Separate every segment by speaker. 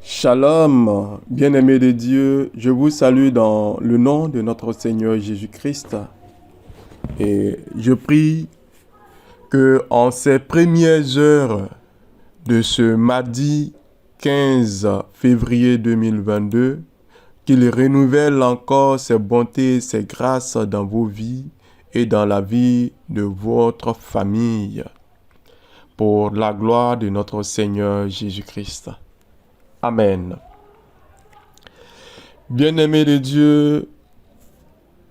Speaker 1: Shalom, bien-aimés de Dieu, je vous salue dans le nom de notre Seigneur Jésus-Christ et je prie que en ces premières heures de ce mardi 15 février 2022, qu'il renouvelle encore ses bontés et ses grâces dans vos vies et dans la vie de votre famille, pour la gloire de notre Seigneur Jésus-Christ. Amen. Bien-aimés de Dieu,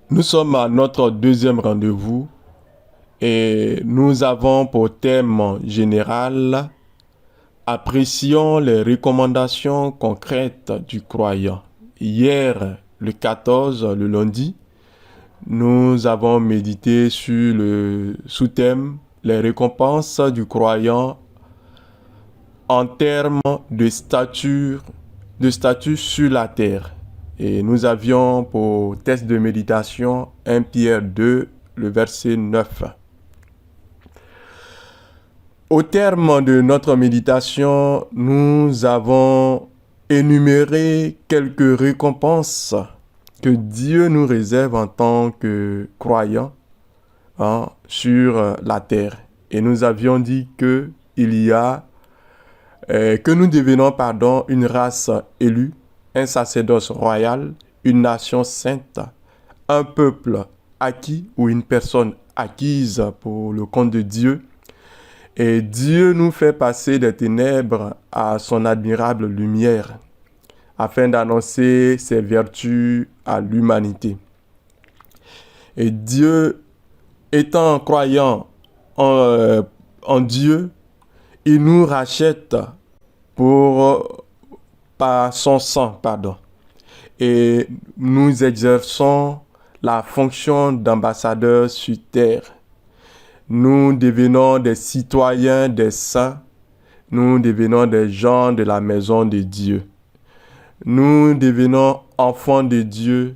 Speaker 1: nous sommes à notre deuxième rendez-vous et nous avons pour thème général « Apprécions les recommandations concrètes du croyant ». Hier, le 14, le lundi, nous avons médité sur le sous-thème « Les récompenses du croyant en termes de statut sur la terre ». Et nous avions pour texte de méditation 1 Pierre 2, le verset 9. Au terme de notre méditation, nous avons énuméré quelques récompenses que Dieu nous réserve en tant que croyants sur la terre. Et nous avions dit que nous devenons une race élue, un sacerdoce royal, une nation sainte, un peuple acquis ou une personne acquise pour le compte de Dieu. Et Dieu nous fait passer des ténèbres à son admirable lumière, afin d'annoncer ses vertus à l'humanité. Et Dieu, étant croyant en Dieu, il nous rachète par son sang, et nous exerçons la fonction d'ambassadeur sur terre. Nous devenons des citoyens des saints, nous devenons des gens de la maison de Dieu. Nous devenons enfants de Dieu,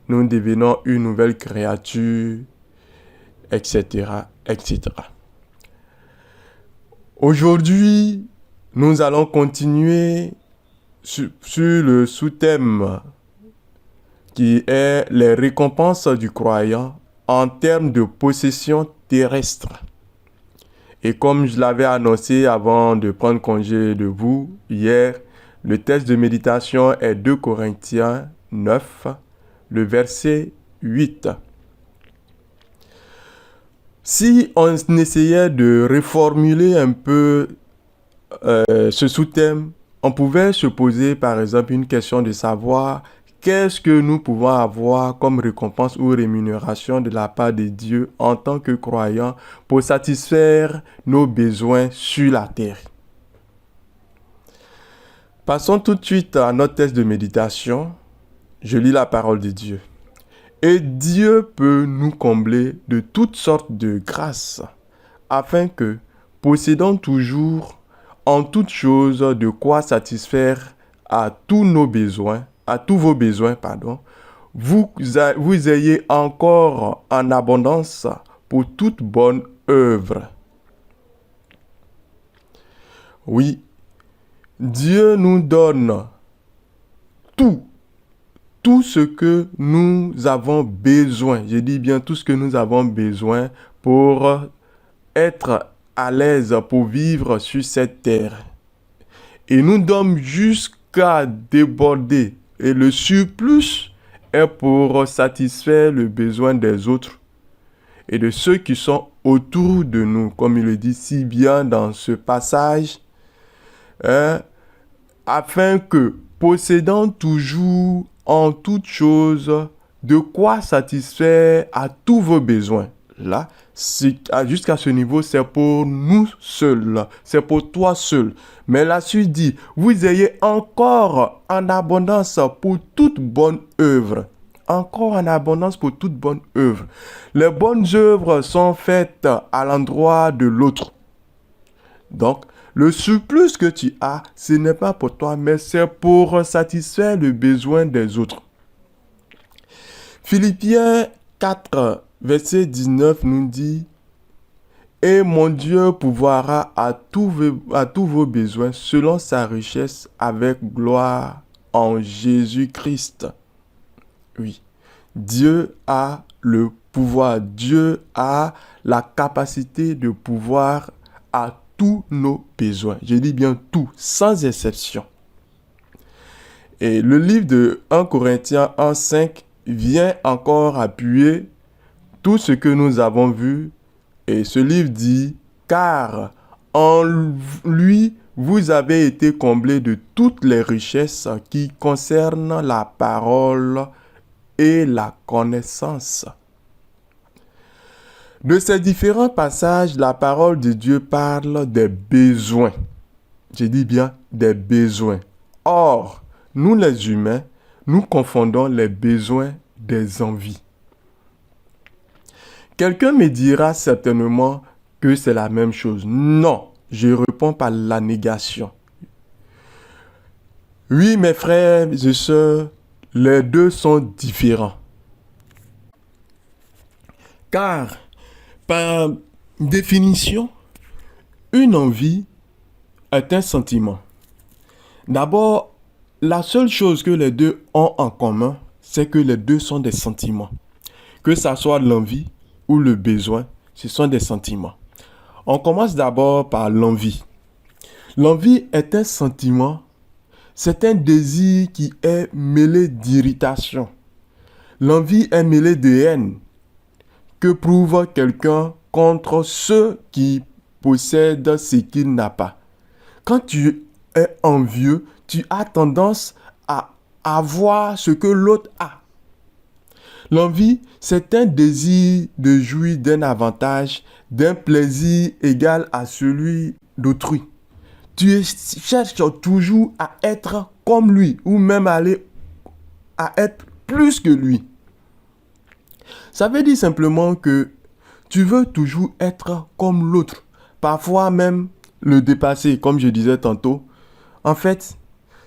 Speaker 1: nous devenons une nouvelle créature, etc., etc. Aujourd'hui, nous allons continuer sur le sous-thème qui est les récompenses du croyant en termes de possession terrestre. Et comme je l'avais annoncé avant de prendre congé de vous hier, le texte de méditation est 2 Corinthiens 9, le verset 8. Si on essayait de reformuler un peu ce sous-thème, on pouvait se poser par exemple une question de savoir qu'est-ce que nous pouvons avoir comme récompense ou rémunération de la part de Dieu en tant que croyants pour satisfaire nos besoins sur la terre. Passons tout de suite à notre texte de méditation. Je lis la parole de Dieu. Et Dieu peut nous combler de toutes sortes de grâces, afin que, possédant toujours en toutes choses de quoi satisfaire à tous vos besoins, vous ayez encore en abondance pour toute bonne œuvre. Oui, Dieu nous donne tout ce que nous avons besoin. Je dis bien tout ce que nous avons besoin pour être à l'aise, pour vivre sur cette terre. Et nous donne jusqu'à déborder. Et le surplus est pour satisfaire le besoin des autres et de ceux qui sont autour de nous, comme il le dit si bien dans ce passage, afin que, possédant toujours en toutes choses de quoi satisfaire à tous vos besoins. Là, jusqu'à ce niveau, c'est pour nous seuls, c'est pour toi seul. Mais la suite dit, vous ayez encore en abondance pour toute bonne œuvre. Encore en abondance pour toute bonne œuvre. Les bonnes œuvres sont faites à l'endroit de l'autre. Donc, le surplus que tu as, ce n'est pas pour toi, mais c'est pour satisfaire le besoin des autres. Philippiens 4, verset 19 nous dit Et mon Dieu pourvoira à tous vos besoins selon sa richesse avec gloire en Jésus-Christ. Oui, Dieu a le pouvoir, Dieu a la capacité de pouvoir à tous nos besoins. Je dis bien tout, sans exception. Et le livre de 1 Corinthiens 1,5 vient encore appuyer tout ce que nous avons vu. Et ce livre dit, car en lui, vous avez été comblés de toutes les richesses qui concernent la parole et la connaissance. De ces différents passages, la parole de Dieu parle des besoins. Je dis bien des besoins. Or, nous les humains, nous confondons les besoins des envies. Quelqu'un me dira certainement que c'est la même chose. Non, je réponds par la négation. Oui, mes frères et sœurs, les deux sont différents. Car, par définition, une envie est un sentiment. D'abord, la seule chose que les deux ont en commun, c'est que les deux sont des sentiments. Que ça soit l'envie ou le besoin, ce sont des sentiments. On commence d'abord par l'envie. L'envie est un sentiment, c'est un désir qui est mêlé d'irritation. L'envie est mêlée de haine que prouve quelqu'un contre ceux qui possèdent ce qu'il n'a pas. Quand tu es envieux, tu as tendance à avoir ce que l'autre a. L'envie, c'est un désir de jouir d'un avantage, d'un plaisir égal à celui d'autrui. Tu cherches toujours à être comme lui ou même à être plus que lui. Ça veut dire simplement que tu veux toujours être comme l'autre, parfois même le dépasser, comme je disais tantôt. En fait,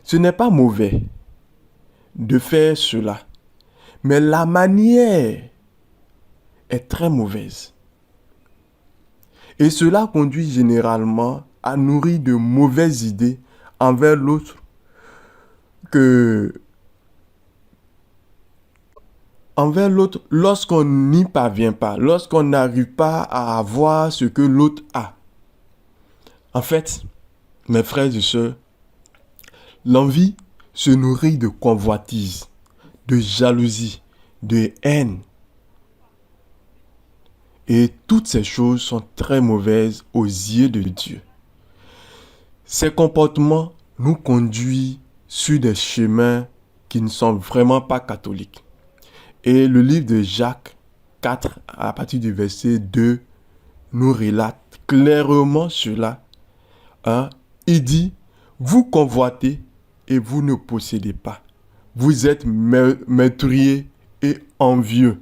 Speaker 1: ce n'est pas mauvais de faire cela. Mais la manière est très mauvaise. Et cela conduit généralement à nourrir de mauvaises idées envers l'autre lorsqu'on n'y parvient pas, lorsqu'on n'arrive pas à avoir ce que l'autre a. En fait, mes frères et sœurs, l'envie se nourrit de convoitise, de jalousie, de haine. Et toutes ces choses sont très mauvaises aux yeux de Dieu. Ces comportements nous conduisent sur des chemins qui ne sont vraiment pas catholiques. Et le livre de Jacques 4, à partir du verset 2, nous relate clairement cela. Il dit, vous convoitez et vous ne possédez pas. Vous êtes meurtriers et envieux.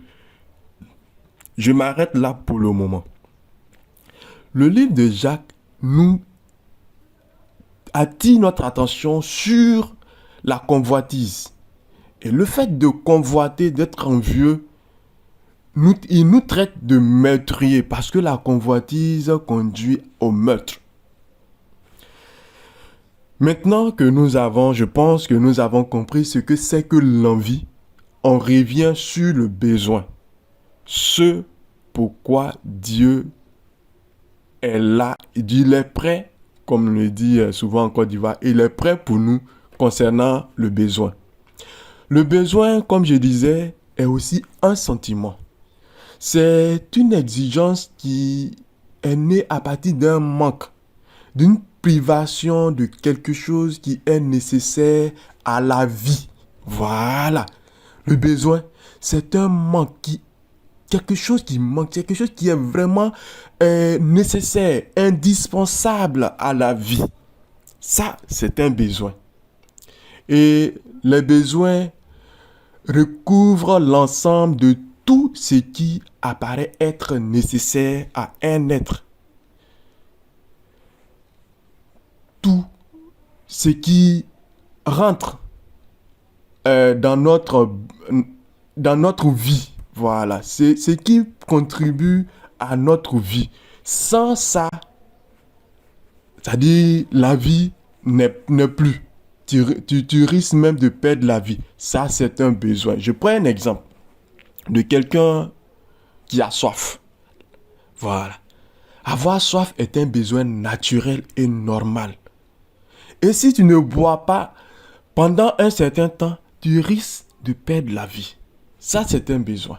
Speaker 1: Je m'arrête là pour le moment. Le livre de Jacques nous attire notre attention sur la convoitise. Et le fait de convoiter, d'être envieux, il nous traite de meurtriers parce que la convoitise conduit au meurtre. Maintenant que je pense que nous avons compris ce que c'est que l'envie, on revient sur le besoin. Ce pourquoi Dieu est là, il est prêt, comme on le dit souvent en Côte d'Ivoire, il est prêt pour nous concernant le besoin. Le besoin, comme je disais, est aussi un sentiment. C'est une exigence qui est née à partir d'un manque, d'une privation de quelque chose qui est nécessaire à la vie. Voilà. Le besoin, c'est un manque, quelque chose qui manque, quelque chose qui est vraiment nécessaire, indispensable à la vie. Ça, c'est un besoin. Et les besoins recouvrent l'ensemble de tout ce qui apparaît être nécessaire à un être. Tout ce qui rentre dans notre vie. Voilà, c'est ce qui contribue à notre vie. Sans ça, c'est-à-dire la vie n'est plus. Tu risques même de perdre la vie. Ça, c'est un besoin. Je prends un exemple de quelqu'un qui a soif. Voilà. Avoir soif est un besoin naturel et normal. Et si tu ne bois pas pendant un certain temps, tu risques de perdre la vie. Ça, c'est un besoin.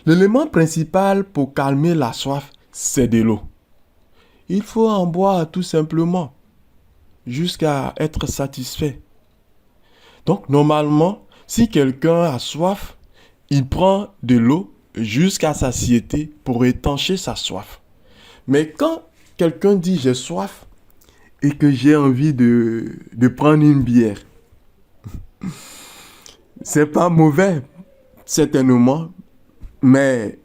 Speaker 1: L'élément principal pour calmer la soif, c'est de l'eau. Il faut en boire tout simplement jusqu'à être satisfait. Donc, normalement, si quelqu'un a soif, il prend de l'eau jusqu'à satiété pour étancher sa soif. Mais quand quelqu'un dit j'ai soif et que j'ai envie de prendre une bière, c'est pas mauvais, certainement, mais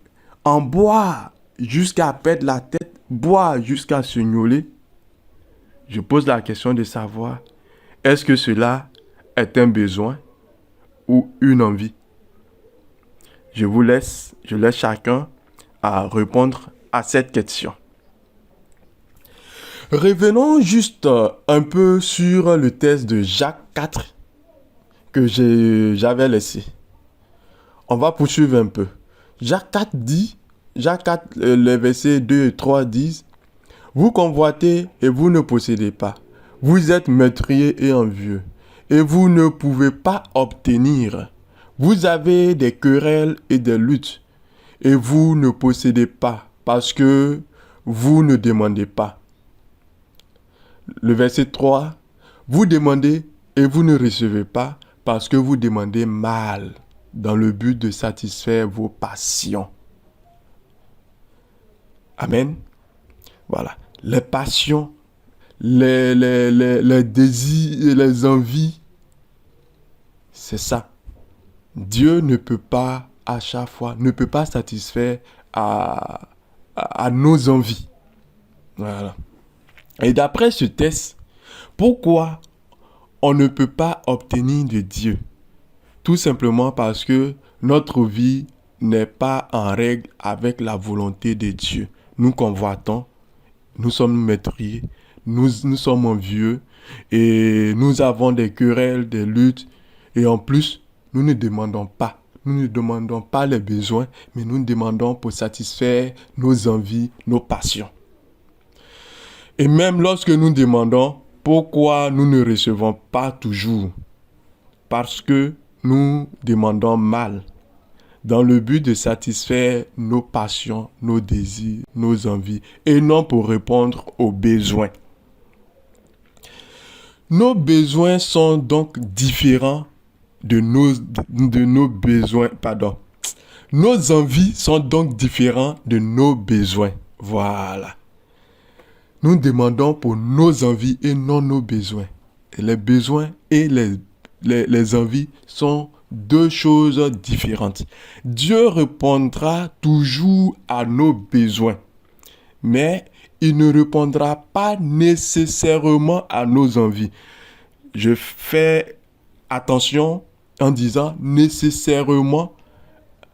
Speaker 1: en boire jusqu'à perdre la tête, boire jusqu'à se gnôler, je pose la question de savoir, est-ce que cela est un besoin ou une envie? Je laisse chacun à répondre à cette question. Revenons juste un peu sur le texte de Jacques 4 que j'avais laissé. On va poursuivre un peu. Jacques 4, les versets 2 et 3 disent: vous convoitez et vous ne possédez pas. Vous êtes meurtriers et envieux, et vous ne pouvez pas obtenir. Vous avez des querelles et des luttes, et vous ne possédez pas, parce que vous ne demandez pas. Le verset 3, vous demandez et vous ne recevez pas, parce que vous demandez mal, dans le but de satisfaire vos passions. Amen. Voilà. Les passions, les désirs, les envies, c'est ça. Dieu ne peut pas, à chaque fois, ne peut pas satisfaire à nos envies. Voilà. Et d'après ce texte, pourquoi on ne peut pas obtenir de Dieu? Tout simplement parce que notre vie n'est pas en règle avec la volonté de Dieu. Nous convoitons, nous sommes meurtriers, nous sommes envieux et nous avons des querelles, des luttes. Et en plus, nous ne demandons pas. Nous ne demandons pas les besoins, mais nous demandons pour satisfaire nos envies, nos passions. Et même lorsque nous demandons, pourquoi nous ne recevons pas toujours? Parce que nous demandons mal, dans le but de satisfaire nos passions, nos désirs, nos envies, et non pour répondre aux besoins. Nos besoins sont donc différents de nos besoins, pardon. Nos envies sont donc différentes de nos besoins. Voilà. Nous demandons pour nos envies et non nos besoins. Et les besoins et les envies sont deux choses différentes. Dieu répondra toujours à nos besoins, mais il ne répondra pas nécessairement à nos envies. Je fais attention en disant nécessairement,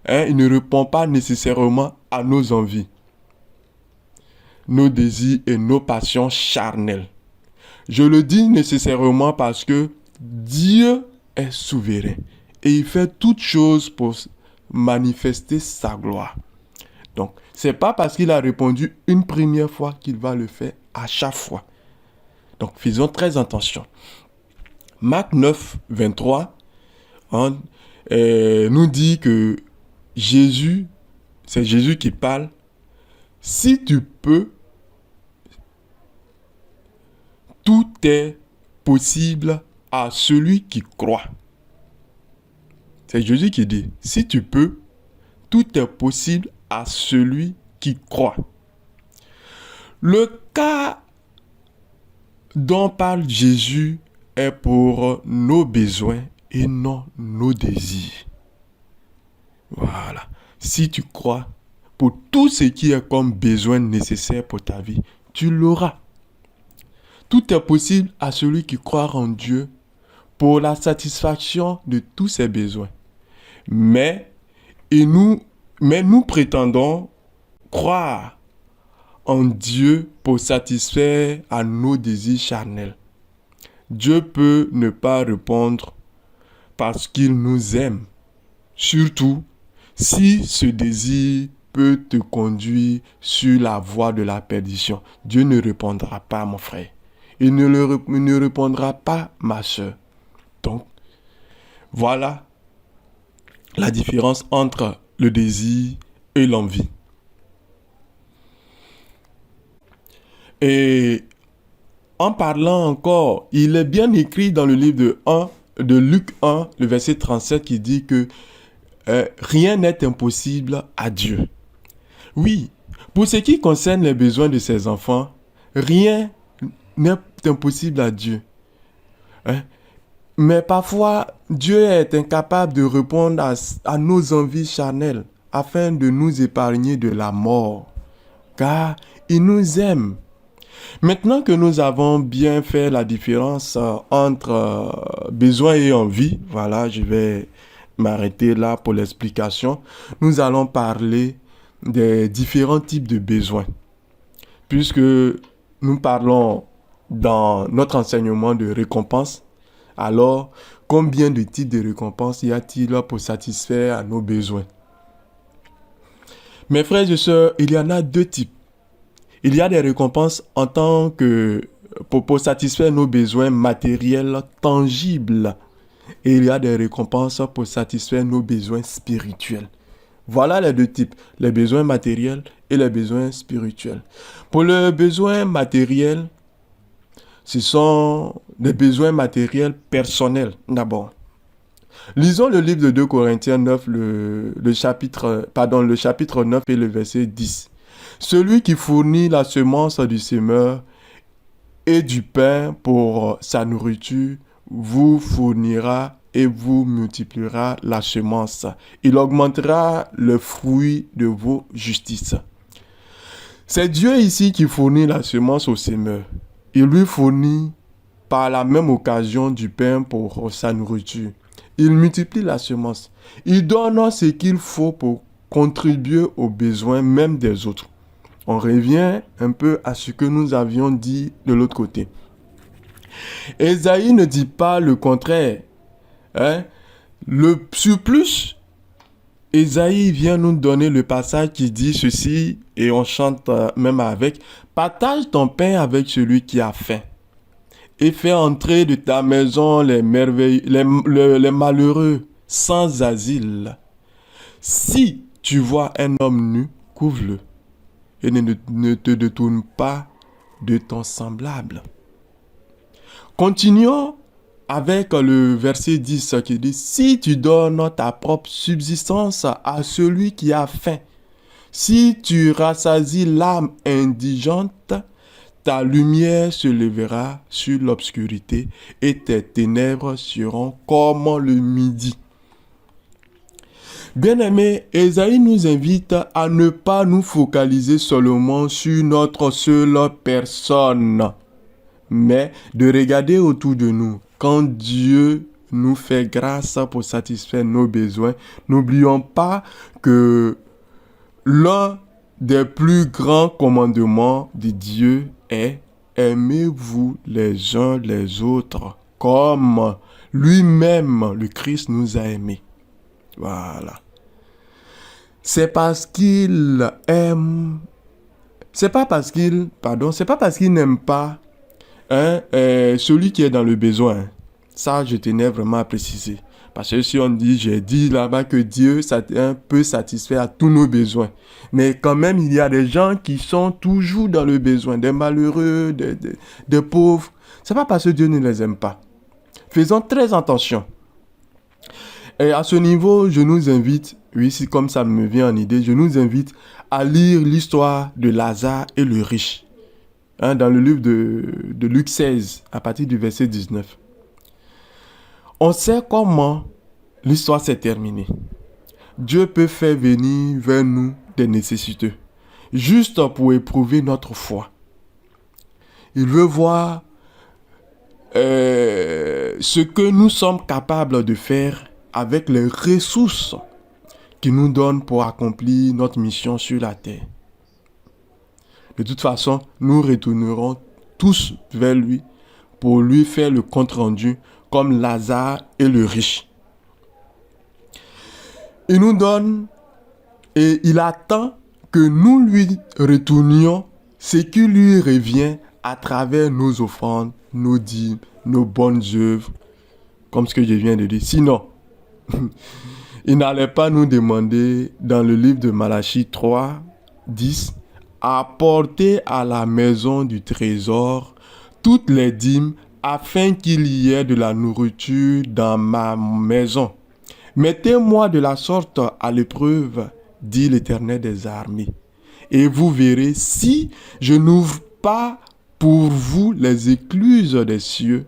Speaker 1: il ne répond pas nécessairement à nos envies, nos désirs et nos passions charnelles. Je le dis nécessairement parce que Dieu est souverain et il fait toutes choses pour manifester sa gloire. Donc, c'est pas parce qu'il a répondu une première fois qu'il va le faire à chaque fois. Donc, faisons très attention. Marc 9, 23 nous dit que Jésus, c'est Jésus qui parle. Si tu peux, tout est possible à celui qui croit. C'est Jésus qui dit, si tu peux, tout est possible à celui qui croit. Le cas dont parle Jésus est pour nos besoins et non nos désirs. Voilà. Si tu crois, pour tout ce qui est comme besoin nécessaire pour ta vie, tu l'auras. Tout est possible à celui qui croit en Dieu pour la satisfaction de tous ses besoins. Mais nous prétendons croire en Dieu pour satisfaire à nos désirs charnels. Dieu peut ne pas répondre parce qu'il nous aime. Surtout si ce désir peut te conduire sur la voie de la perdition. Dieu ne répondra pas, mon frère. Il ne répondra pas, ma soeur. Donc, voilà la différence entre le désir et l'envie. Et en parlant encore, il est bien écrit dans le livre de Luc 1, le verset 37, qui dit que rien n'est impossible à Dieu. Oui, pour ce qui concerne les besoins de ses enfants, rien n'est impossible à Dieu. Mais parfois, Dieu est incapable de répondre à nos envies charnelles afin de nous épargner de la mort, car il nous aime. Maintenant que nous avons bien fait la différence entre besoin et envie, voilà, je vais m'arrêter là pour l'explication. Nous allons parler des différents types de besoins. Puisque nous parlons dans notre enseignement de récompense, alors combien de types de récompenses y a-t-il pour satisfaire à nos besoins? Mes frères et sœurs, il y en a deux types. Il y a des récompenses en tant que pour satisfaire nos besoins matériels tangibles. Et il y a des récompenses pour satisfaire nos besoins spirituels. Voilà les deux types, les besoins matériels et les besoins spirituels. Pour le besoin matériel, ce sont des besoins matériels personnels d'abord. Lisons le livre de 2 Corinthiens 9, le chapitre 9 et le verset 10. Celui qui fournit la semence du semeur et du pain pour sa nourriture vous fournira et vous multipliera la semence. Il augmentera le fruit de vos justices. C'est Dieu ici qui fournit la semence au semeur. Il lui fournit par la même occasion du pain pour sa nourriture. Il multiplie la semence. Il donne ce qu'il faut pour contribuer aux besoins même des autres. On revient un peu à ce que nous avions dit de l'autre côté. Ésaïe ne dit pas le contraire. Le surplus, Ésaïe vient nous donner le passage qui dit ceci, et on chante même avec. Partage ton pain avec celui qui a faim, et fais entrer de ta maison les malheureux sans asile. Si tu vois un homme nu, couvre-le, et ne te détourne pas de ton semblable. Continuons avec le verset 10 qui dit « Si tu donnes ta propre subsistance à celui qui a faim, si tu rassasies l'âme indigente, ta lumière se lèvera sur l'obscurité et tes ténèbres seront comme le midi. » Bien-aimés, Ésaïe nous invite à ne pas nous focaliser seulement sur notre seule personne, mais de regarder autour de nous. Quand Dieu nous fait grâce pour satisfaire nos besoins, n'oublions pas que l'un des plus grands commandements de Dieu est « Aimez-vous les uns les autres comme lui-même, le Christ, nous a aimés. » Voilà. C'est parce qu'il aime. C'est pas parce qu'il n'aime pas celui qui est dans le besoin. Ça, je tenais vraiment à préciser. Parce que si on dit, j'ai dit là-bas que Dieu peut satisfaire à tous nos besoins. Mais quand même, il y a des gens qui sont toujours dans le besoin, des malheureux, des pauvres. C'est pas parce que Dieu ne les aime pas. Faisons très attention. Et à ce niveau, je nous invite, oui, c'est comme ça me vient en idée, je nous invite à lire l'histoire de Lazare et le riche. Dans le livre de Luc 16, à partir du verset 19. On sait comment l'histoire s'est terminée. Dieu peut faire venir vers nous des nécessiteux, juste pour éprouver notre foi. Il veut voir ce que nous sommes capables de faire avec les ressources qu'il nous donne pour accomplir notre mission sur la terre. De toute façon, nous retournerons tous vers lui pour lui faire le compte-rendu comme Lazare et le riche. Il nous donne et il attend que nous lui retournions ce qui lui revient à travers nos offrandes, nos dîmes, nos bonnes œuvres, comme ce que je viens de dire. Sinon, il n'allait pas nous demander dans le livre de Malachie 3, 10, apportez à la maison du trésor toutes les dîmes afin qu'il y ait de la nourriture dans ma maison. Mettez-moi de la sorte à l'épreuve, dit l'Éternel des armées, et vous verrez si je n'ouvre pas pour vous les écluses des cieux,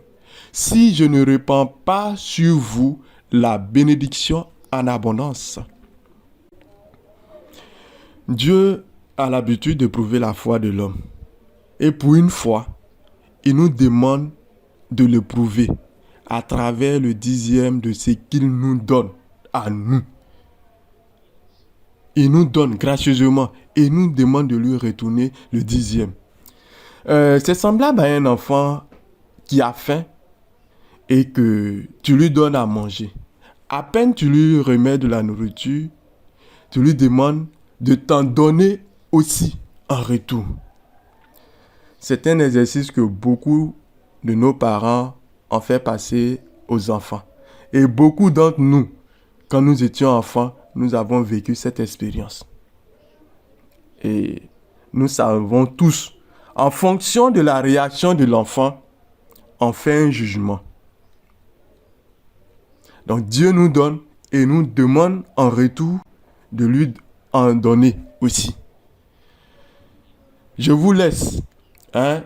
Speaker 1: si je ne répands pas sur vous la bénédiction en abondance. Dieu a l'habitude de prouver la foi de l'homme. Et pour une fois, il nous demande de le prouver à travers le 10e de ce qu'il nous donne à nous. Il nous donne gracieusement et nous demande de lui retourner le 10e. C'est semblable à un enfant qui a faim et que tu lui donnes à manger. À peine tu lui remets de la nourriture, tu lui demandes de t'en donner aussi en retour. C'est un exercice que beaucoup de nos parents ont fait passer aux enfants. Et beaucoup d'entre nous, quand nous étions enfants, nous avons vécu cette expérience. Et nous savons tous, en fonction de la réaction de l'enfant, on fait un jugement. Donc Dieu nous donne et nous demande en retour de lui en donner aussi. Je vous laisse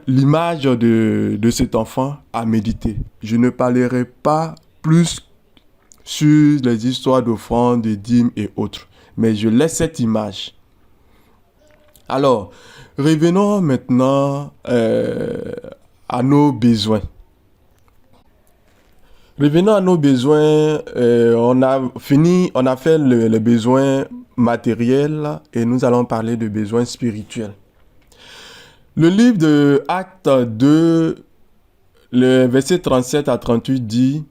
Speaker 1: l'image de cet enfant à méditer. Je ne parlerai pas plus sur les histoires d'offrandes, de dîmes et autres, mais je laisse cette image. Alors, revenons maintenant à nos besoins. Revenons à nos besoins, on a fait les besoins matériels et nous allons parler de besoins spirituels. Le livre de Actes 2, le verset 37 à 38 dit: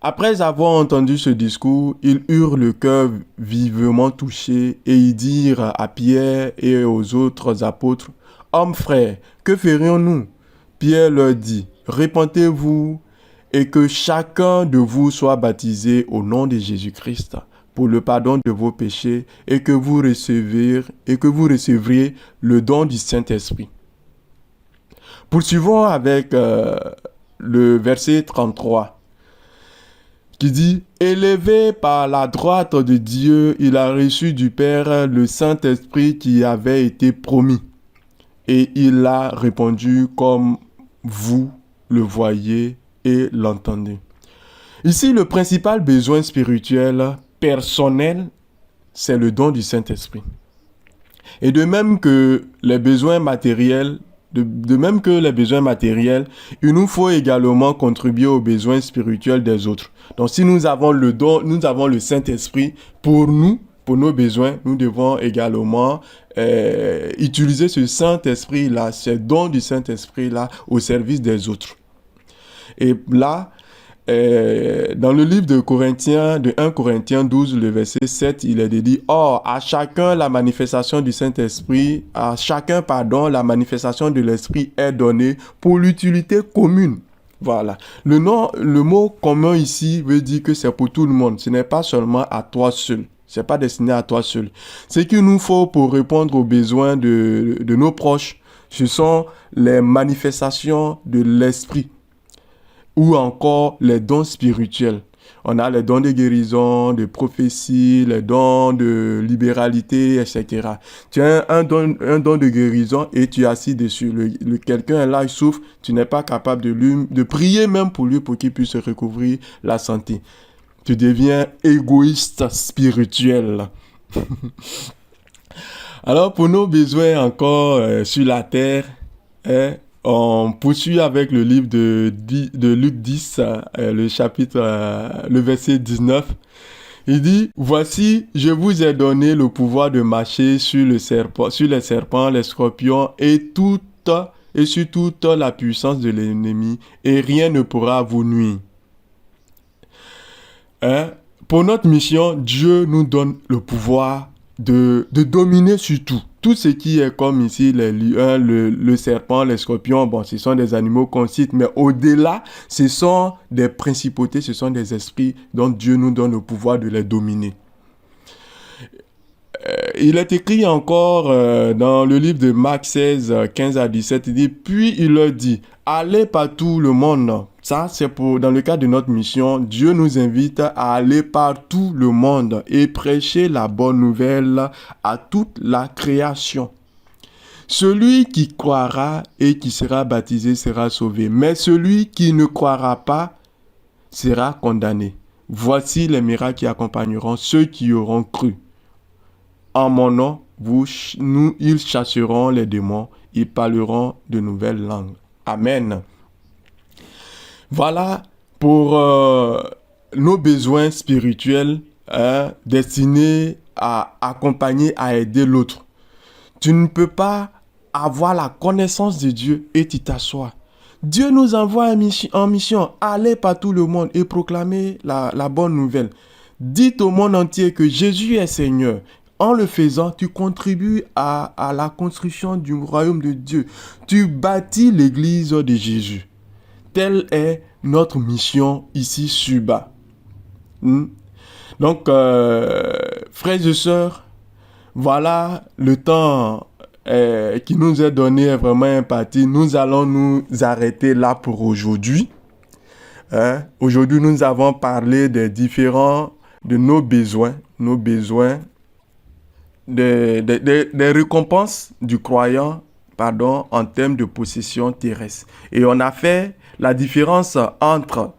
Speaker 1: Après avoir entendu ce discours, ils eurent le cœur vivement touché et ils dirent à Pierre et aux autres apôtres: Hommes frères, que ferions-nous? Pierre leur dit: Repentez-vous et que chacun de vous soit baptisé au nom de Jésus-Christ pour le pardon de vos péchés et que vous recevriez le don du Saint-Esprit. Poursuivons avec le verset 33 qui dit: Élevé par la droite de Dieu, il a reçu du Père le Saint-Esprit qui avait été promis. Et il a répondu comme vous le voyez et l'entendez. Ici, le principal besoin spirituel personnel, c'est le don du Saint-Esprit. Et de même que les besoins matériels, il nous faut également contribuer aux besoins spirituels des autres. Donc si nous avons le don, nous avons le Saint-Esprit pour nous, pour nos besoins, nous devons également utiliser ce Saint-Esprit-là, ce don du Saint-Esprit-là au service des autres. Et là, dans le livre de 1 Corinthiens 12, le verset 7, il est dit: Or, à chacun la manifestation du Saint-Esprit, la manifestation de l'Esprit est donnée pour l'utilité commune. Voilà. Le mot commun ici veut dire que c'est pour tout le monde. Ce n'est pas seulement à toi seul. C'est pas destiné à toi seul. Ce qu'il nous faut pour répondre aux besoins de nos proches, ce sont les manifestations de l'Esprit ou encore les dons spirituels. On a les dons de guérison, de prophétie, les dons de libéralité, etc. Tu as un don de guérison et tu es assis dessus. Quelqu'un est là, il souffre, tu n'es pas capable de prier même pour lui pour qu'il puisse recouvrir la santé. Tu deviens égoïste spirituel. Alors pour nos besoins encore sur la terre, on poursuit avec le livre de Luc 10, le verset 19, Il dit, voici, je vous ai donné le pouvoir de marcher sur les serpents, les scorpions et sur toute la puissance de l'ennemi, et rien ne pourra vous nuire. Hein? Pour notre mission, Dieu nous donne le pouvoir de dominer sur tout. Tout ce qui est comme ici, les lions, le serpent, les scorpions, bon, ce sont des animaux qu'on cite, mais au-delà, ce sont des principautés, ce sont des esprits dont Dieu nous donne le pouvoir de les dominer. Il est écrit encore dans le livre de Marc 16, 15 à 17, il dit, puis il leur dit, allez par tout le monde. Ça, c'est dans le cadre de notre mission, Dieu nous invite à aller par tout le monde et prêcher la bonne nouvelle à toute la création. Celui qui croira et qui sera baptisé sera sauvé, mais celui qui ne croira pas sera condamné. Voici les miracles qui accompagneront ceux qui auront cru. En mon nom, ils chasseront les démons, ils parleront de nouvelles langues. Amen. Voilà pour nos besoins spirituels destinés à accompagner, à aider l'autre. Tu ne peux pas avoir la connaissance de Dieu et tu t'assois. Dieu nous envoie en mission, allez par tout le monde et proclamer la bonne nouvelle. Dites au monde entier que Jésus est Seigneur. En le faisant, tu contribues à la construction du royaume de Dieu. Tu bâtis l'église de Jésus. Telle est notre mission ici sur bas. Donc, frères et sœurs, voilà le temps qui nous est donné est vraiment imparti. Nous allons nous arrêter là pour aujourd'hui. Aujourd'hui, nous avons parlé des nos besoins, des récompenses du croyant, en termes de possession terrestre. Et on a fait la différence entre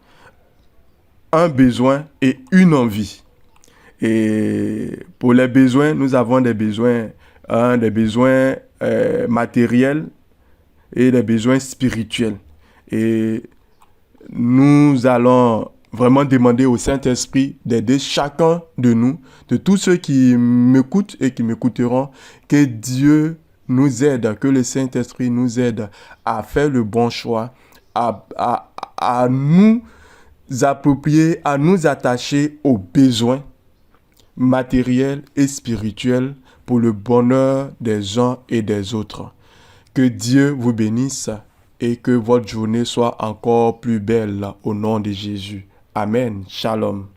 Speaker 1: un besoin et une envie. Et pour les besoins, nous avons des besoins matériels et des besoins spirituels. Et nous allons vraiment demander au Saint-Esprit d'aider chacun de nous, de tous ceux qui m'écoutent et qui m'écouteront, que Dieu nous aide, que le Saint-Esprit nous aide à faire le bon choix, à nous approprier, à nous attacher aux besoins matériels et spirituels pour le bonheur des uns et des autres. Que Dieu vous bénisse et que votre journée soit encore plus belle au nom de Jésus. Amen. Shalom.